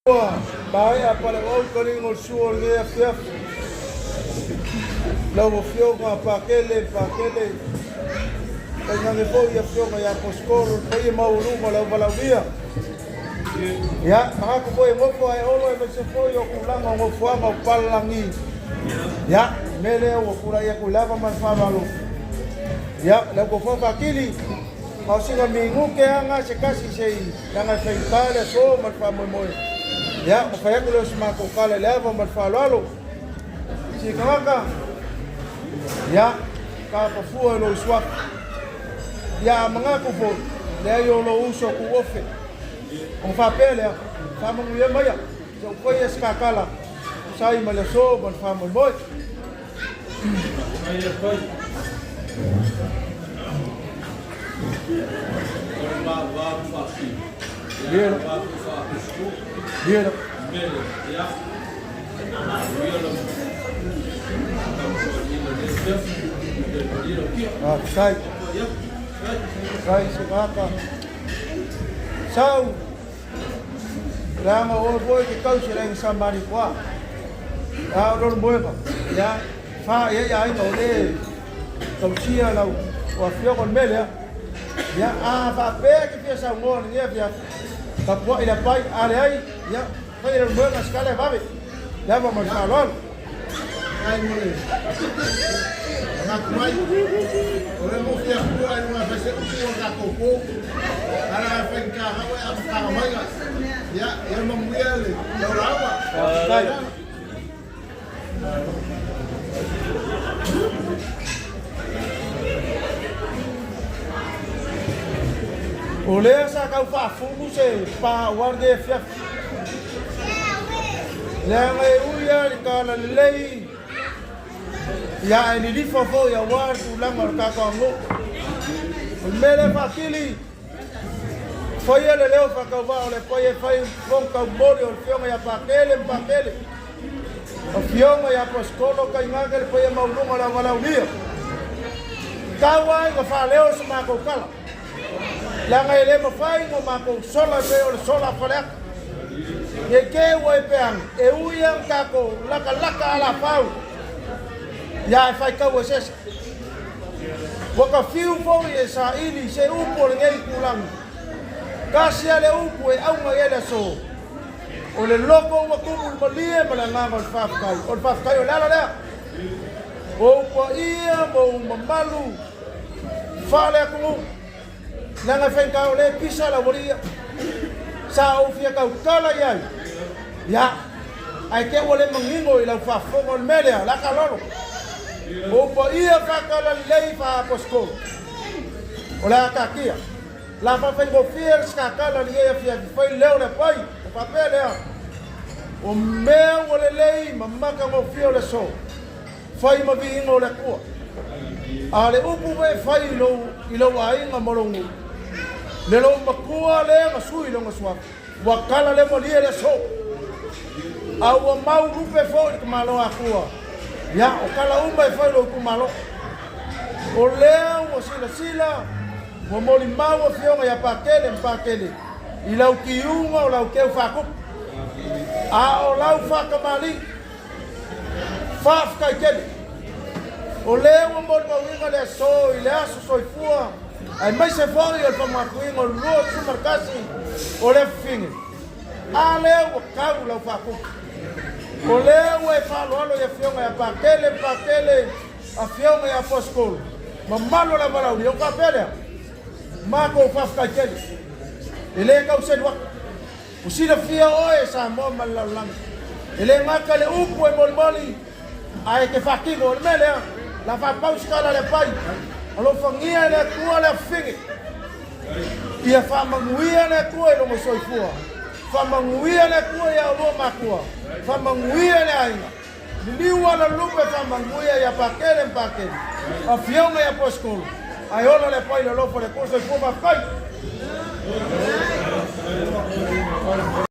Bai apa le o kali ngol suo le afia. La o fio ma pakele. Kanya nge po ia fio ya poskoro po ia maulu ma la balavia. Ya, maka ko e ngofo ai olo e se fo yo kulanga ngofo ma palangi. Ya, mele o kula ia kulava ma famalo. Ya, la ko fo pakili. Mau singa mingu ke anga se kasi sei. Nga feitale so ma famo ya o fai kulo sma ko kala leva mal falalo si kaka ya ka pa fu lo swa ya manga ko fo le yo lo uso ku ofe on fa pele fa mo ye maya so ko ye ska kala sai mal so bon fa mo boy Bien. Ya. Sai sekarang. Sau. Lama o boy ke kau sila yang samari kuah. Orang boy apa? Ya. Fa ya ini oleh kau sia lau. Wafio kon mel ya. Ya fa pe ke biasa ngon ni ya. Kapwa ila pai ale ai ya pai ro mo skala babe ya ba mas kalon ai mole ngakumai ore mo fia ku ai ma fase ku ka kopo ara fenka hawe amka mai ya mo muele lo rawa oleh sa kau fa fumu se pa warde fia lenga uya kala lei ya ni di fo ya war tu la mar ka ko ngo mele fakili foi ele leo fa ka va ole foi foi bon ka bori o fio ya pakele o fio ya poskolo ka ngagel foi ma ulunga la wala ulia kawa ko fa leo se ma ko kala langa ele mo fai mo ma ko sola pe o sola fala e ke wo peang e uya ka ko laka ala pau ya fai ka wo ses wo ka fiu fo e sa ili se upo ngei kulang kasi ale upo e au ngela so o le loko wo kumul malie malanga mo fa kai o la o po ia mo mamalu fale ku nanga fenka ole pisa la boria sa o fia ka kala ya ai ke ole mangingo ila fa fongo melia la kalolo o po ia ka kala lei fa posko ola ka kia la fa fengo fier ska kala ia fia foi leo le pai o papel o meu ole lei mamma ka mo fio le so foi ma vingo le ku ale upu ve fai ilo ai ngamolongu le lo makua le ngasui lo ngasua wakala le molie le so au mau rupe fo ke malo akua ya o kala umba fo lo ku malo o le o sila mo moli mau fio ya pakele ila ukiunga o la ukeu faku a o la fa kamali fa ka kele o le o mo winga le so ile aso soifua ai mai se foi o fama kuin o lo supercasi o le fing ale o karu la fa ku o le o e fa lo ya fionga ya pakele a fionga ya poskol mamalo la bala o ka pele ma ko fa ka kele ele ka usen wa usina fia o e sa mo malalang ele ngaka le upo e molmoli ai ke fa ki go mele la fa pauskala le pai alo fangia le tua le fingi ia fa manguia le tua no mo soifua fa manguia le tua ya lo makua fa manguia le ai liwa la lupe fa manguia ya pakele a fionga ya poskolo ai ola le pai lo fo le cosa fu ma fai